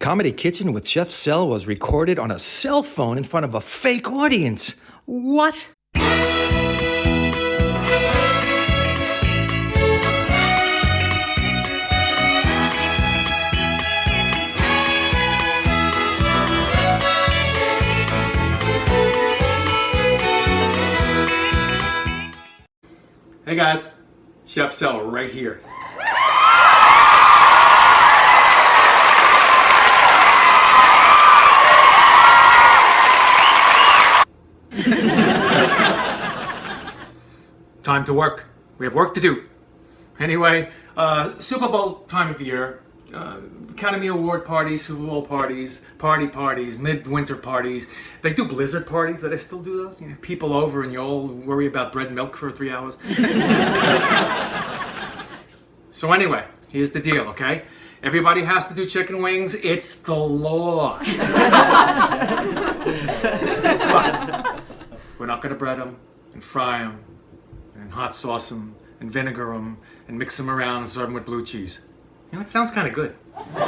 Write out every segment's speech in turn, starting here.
Comedy Kitchen with Chef Sel was recorded on a cell phone in front of a fake audience. What? Hey guys, Chef Sel right here. Time to work. We have work to do. Anyway, Super Bowl time of year, Academy Award parties, Super Bowl parties, parties, midwinter parties. They do blizzard parties. Do they still do those? You have people over and you all worry about bread and milk for 3 hours. So anyway, here's the deal, okay? Everybody has to do chicken wings. It's the law. But we're not going to bread them and fry them and hot sauce them and vinegar them and mix them around and serve them with blue cheese. You know, it sounds kind of good. We're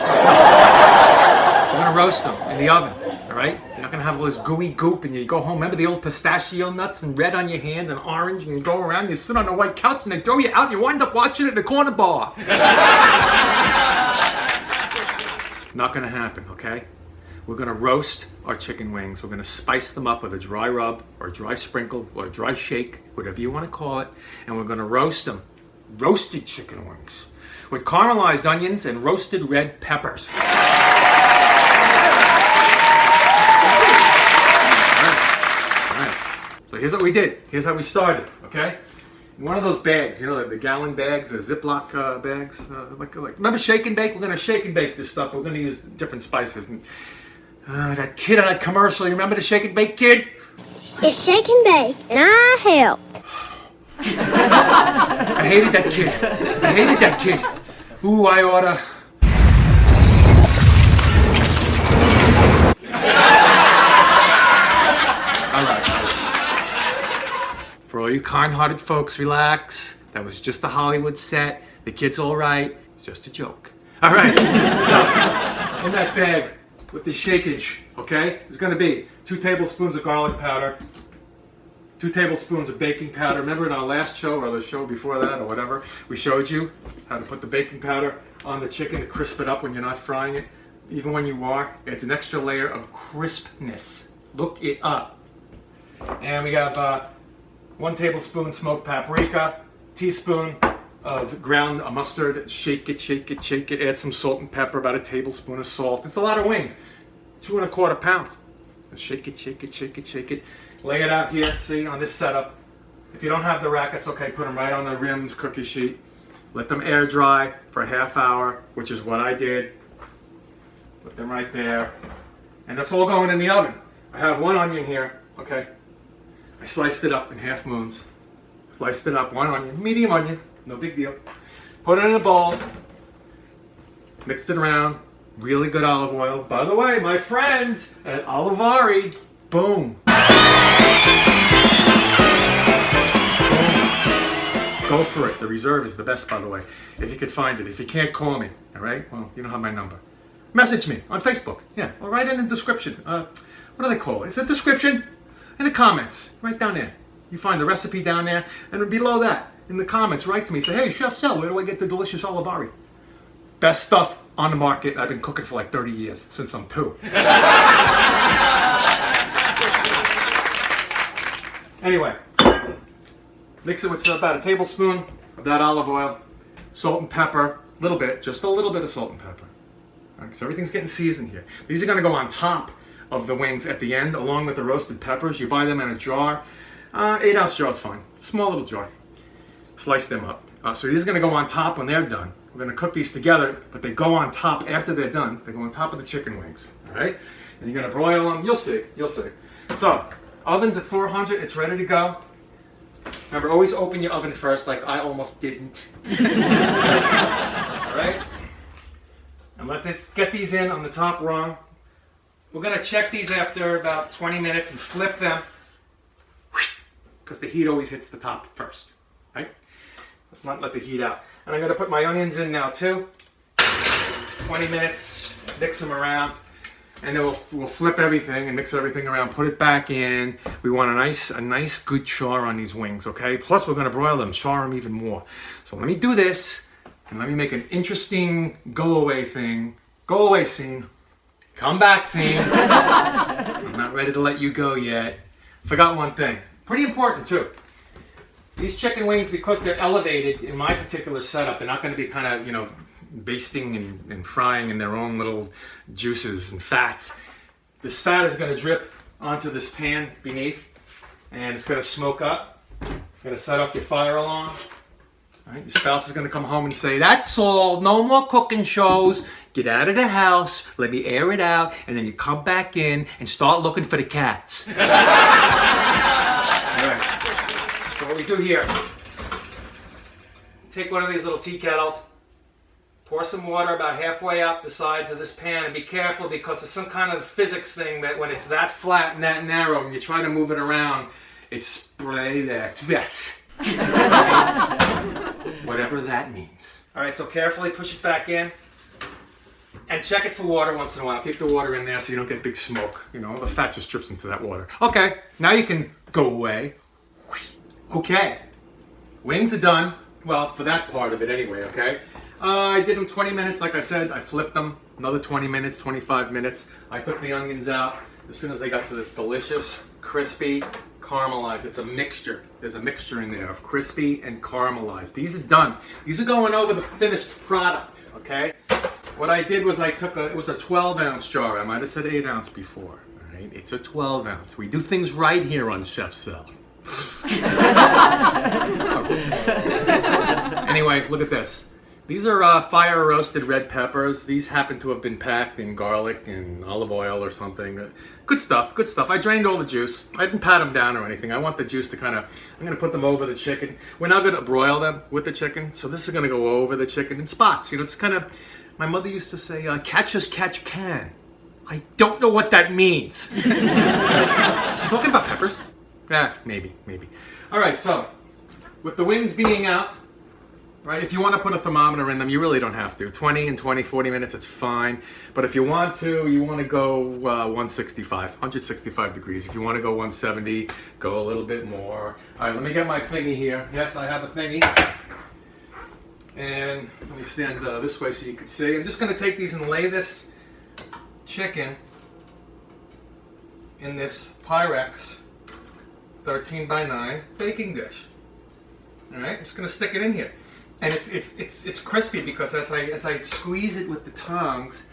gonna roast them in the oven, all right? You're not gonna have all this gooey goop and you go home. Remember the old pistachio nuts and red on your hands and orange and you go around, you sit on a white couch and they throw you out and you wind up watching it in the corner bar. Not gonna happen, okay? We're gonna roast our chicken wings. We're gonna spice them up with a dry rub or a dry sprinkle or a dry shake, whatever you wanna call it. And we're gonna roast them, roasted chicken wings, with caramelized onions and roasted red peppers. All right. So here's what we did. Here's how we started, okay? One of those bags, you know, the gallon bags, the Ziploc bags, like remember shake and bake? We're gonna shake and bake this stuff. We're gonna use different spices. And that kid on that commercial, you remember the shake and bake kid? It's shake and bake, and I help. I hated that kid. Ooh, I oughta. All right. For all you kind-hearted folks, relax. That was just a Hollywood set. The kid's all right. It's just a joke. All right. So, in that bag with the shakeage, okay, is going to be 2 tablespoons of garlic powder, 2 tablespoons of baking powder. Remember in our last show or the show before that or whatever, we showed you how to put the baking powder on the chicken to crisp it up when you're not frying it. Even when you are, it's an extra layer of crispness. Look it up. And we have 1 tablespoon smoked paprika, teaspoon of ground mustard. Shake it. Add some salt and pepper, about a tablespoon of salt. It's a lot of wings. 2 1/4 pounds. Shake it. Lay it out here, see, on this setup. If you don't have the rack, it's okay. Put them right on the rimmed cookie sheet. Let them air dry for a half hour, which is what I did. Put them right there. And that's all going in the oven. I have 1 onion here, okay? I sliced it up in half moons. Sliced it up, 1 onion, medium onion, no big deal. Put it in a bowl. Mixed it around. Really good olive oil. By the way, my friends at Olivari, boom. Go for it. The reserve is the best, by the way. If you could find it. If you can't, call me. All right? Well, you don't have my number. Message me on Facebook. Yeah. Or write it in the description. What do they call it? It's a description in the comments. Right down there. You find the recipe down there. And below that, in the comments, write to me. Say, hey, Chef Sel, where do I get the delicious Olivari? Best stuff on the market. I've been cooking for like 30 years, since I'm 2. Anyway, mix it with about a tablespoon of that olive oil, salt and pepper, just a little bit of salt and pepper. All right, so everything's getting seasoned here. These are gonna go on top of the wings at the end, along with the roasted peppers. You buy them in a jar. 8-ounce jar is fine, small little jar. Slice them up. So these are gonna go on top when they're done. We're gonna cook these together, but they go on top after they're done. They go on top of the chicken wings, all right? And you're gonna broil them, you'll see. So, oven's at 400, it's ready to go. Remember, always open your oven first, like I almost didn't. All right? And let's get these in on the top rung. We're gonna check these after about 20 minutes and flip them, because the heat always hits the top first, right? Let's not let the heat out. And I'm gonna put my onions in now too. 20 minutes, mix them around, and then we'll flip everything and mix everything around, put it back in. We want a nice good char on these wings, okay? Plus we're gonna broil them, char them even more. So let me do this, and let me make an interesting go away thing. Go away scene. Come back scene. I'm not ready to let you go yet. Forgot one thing. Pretty important too. These chicken wings, because they're elevated in my particular setup, they're not gonna be kind of, you know, basting and frying in their own little juices and fats. This fat is going to drip onto this pan beneath, and it's going to smoke up. It's going to set off your fire alarm. All right, your spouse is going to come home and say, "That's all, no more cooking shows. Get out of the house, let me air it out," and then you come back in and start looking for the cats. All right, so what we do here, take one of these little tea kettles, pour some water about halfway up the sides of this pan, and be careful because there's some kind of physics thing that when it's that flat and that narrow and you try to move it around, it spray that. Whatever that means. All right, so carefully push it back in and check it for water once in a while. Keep the water in there so you don't get big smoke. You know, the fat just drips into that water. Okay, now you can go away. Okay, wings are done. Well, for that part of it anyway, okay? I did them 20 minutes, like I said. I flipped them, another 20 minutes, 25 minutes. I took the onions out as soon as they got to this delicious, crispy, caramelized. It's a mixture. There's a mixture in there of crispy and caramelized. These are done. These are going over the finished product, okay? What I did was I took it was a 12-ounce jar. I might have said 8-ounce before, all right? It's a 12-ounce. We do things right here on Chef Cell. Anyway, look at this. These are fire roasted red peppers. These happen to have been packed in garlic and olive oil or something. Good stuff, good stuff. I drained all the juice. I didn't pat them down or anything. I want the juice to kind of, I'm gonna put them over the chicken. We're now gonna broil them with the chicken. So this is gonna go over the chicken in spots. You know, it's kind of, my mother used to say, catch as catch can. I don't know what that means. She's talking about peppers? Yeah, maybe. All right, so with the wings being out, right, if you want to put a thermometer in them, you really don't have to. 20 and 20, 40 minutes, it's fine. But if you want to go 165 degrees. If you want to go 170, go a little bit more. All right, let me get my thingy here. Yes, I have a thingy. And let me stand this way so you can see. I'm just going to take these and lay this chicken in this Pyrex 13 by 9 baking dish. All right, I'm just going to stick it in here. And it's crispy because as I squeeze it with the tongs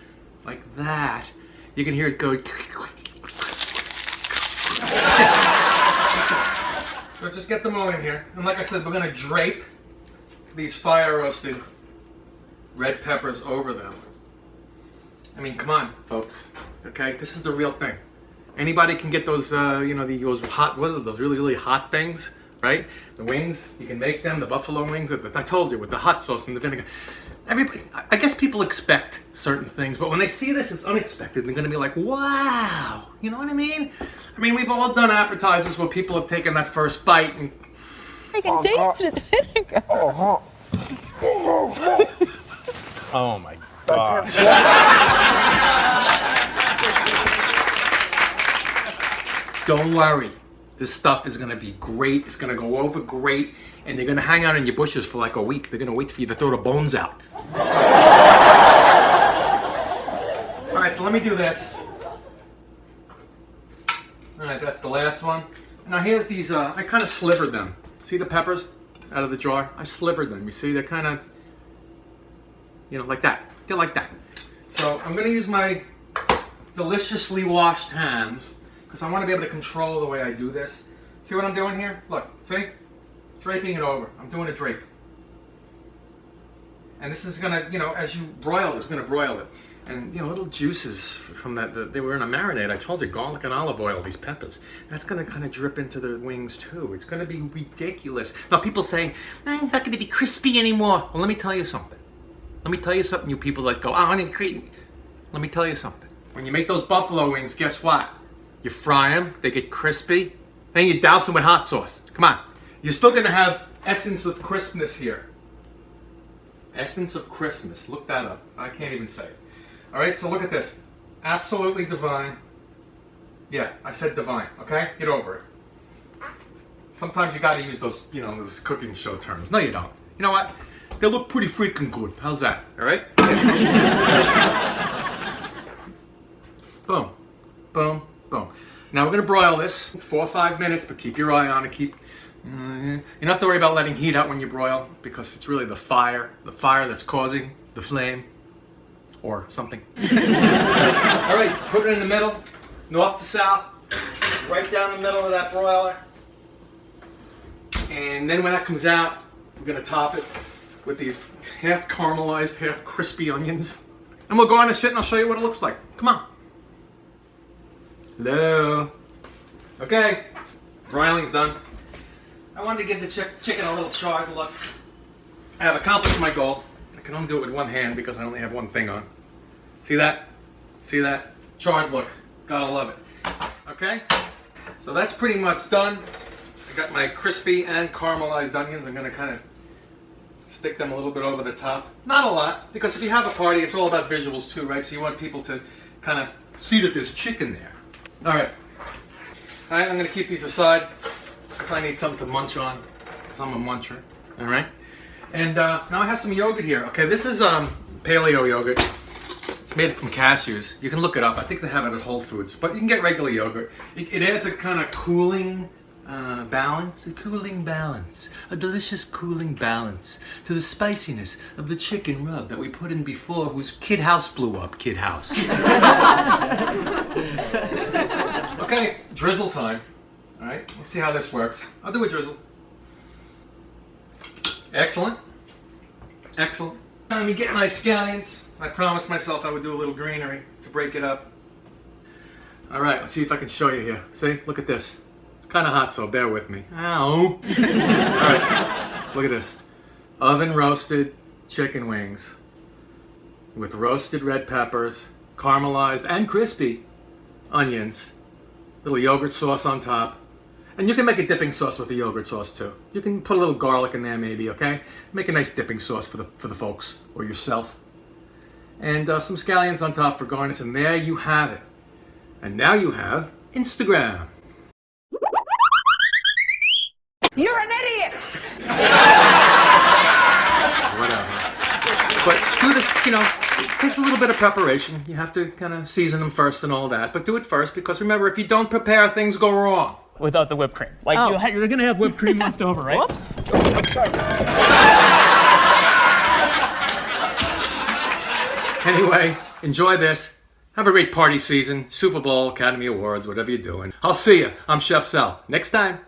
like that, you can hear it go. So just get them all in here. And like I said, we're gonna drape these fire roasted red peppers over them. I mean, come on, folks. Okay, this is the real thing. Anybody can get those, those hot, what are those really hot things? Right? The wings, you can make them, the buffalo wings, I told you, with the hot sauce and the vinegar. Everybody, I guess people expect certain things, but when they see this, it's unexpected. They're gonna be like, wow, you know what I mean? I mean, we've all done appetizers where people have taken that first bite and... I can taste this vinegar. Oh my gosh. Don't worry. This stuff is going to be great. It's going to go over great. And they're going to hang out in your bushes for like a week. They're going to wait for you to throw the bones out. All right, so let me do this. All right, that's the last one. Now here's these, I kind of slivered them. See the peppers out of the jar? I slivered them. You see, they're kind of, like that. They're like that. So I'm going to use my deliciously washed hands because I want to be able to control the way I do this. See what I'm doing here? Look, see? Draping it over. I'm doing a drape. And this is gonna, as you broil it, it's gonna broil it. And, little juices from that, they were in a marinade. I told you, garlic and olive oil, these peppers. That's gonna kind of drip into the wings too. It's gonna be ridiculous. Now people say, it's not gonna be crispy anymore. Well, let me tell you something. Let me tell you something, you people that go, I need cream. Let me tell you something. When you make those buffalo wings, guess what? You fry them, they get crispy, then you douse them with hot sauce. Come on. You're still gonna have essence of crispness here. Essence of Christmas. Look that up. I can't even say it. All right, so look at this. Absolutely divine. Yeah, I said divine, okay? Get over it. Sometimes you gotta use those, you know, those cooking show terms. No, you don't. You know what? They look pretty freaking good. How's that? All right? Boom, boom, boom. Now we're gonna broil this 4 or 5 minutes, but keep your eye on it. You don't have to worry about letting heat out when you broil because it's really the fire that's causing the flame or something. All right, put it in the middle, north to south, right down the middle of that broiler. And then when that comes out, we're gonna top it with these half caramelized, half crispy onions. And we'll garnish it and I'll show you what it looks like. Come on. Hello. Okay, broiling's done. I wanted to give the chicken a little charred look. I have accomplished my goal. I can only do it with one hand because I only have one thing on. See that? See that? Charred look. Gotta love it. Okay? So that's pretty much done. I got my crispy and caramelized onions. I'm gonna kind of stick them a little bit over the top. Not a lot, because if you have a party, it's all about visuals too, right? So you want people to kind of see that there's chicken there. All right. All right, I'm gonna keep these aside because I need something to munch on, because I'm a muncher. All right. And now I have some yogurt here. Okay, this is paleo yogurt. It's made from cashews. You can look it up. I think they have it at Whole Foods, but you can get regular yogurt. It adds a kind of cooling balance, a delicious cooling balance to the spiciness of the chicken rub that we put in before, whose Kid House blew up. Kid House. Okay, drizzle time. All right, let's see how this works. I'll do a drizzle. Excellent. Excellent. Let me get my scallions. I promised myself I would do a little greenery to break it up. All right, let's see if I can show you here. See, look at this. It's kind of hot, so bear with me. Ow. All right, look at this. Oven roasted chicken wings with roasted red peppers, caramelized and crispy onions, little yogurt sauce on top. And you can make a dipping sauce with the yogurt sauce too. You can put a little garlic in there maybe, okay? Make a nice dipping sauce for the folks or yourself. And some scallions on top for garnish, and there you have it. And now you have Instagram. You're an idiot! Whatever. But do this, you know, it takes a little bit of preparation. You have to kind of season them first and all that. But do it first because remember, if you don't prepare, things go wrong. Without the whipped cream. Like, you're gonna have whipped cream left over, right? Whoops. Anyway, enjoy this. Have a great party season, Super Bowl, Academy Awards, whatever you're doing. I'll see you. I'm Chef Sal. Next time.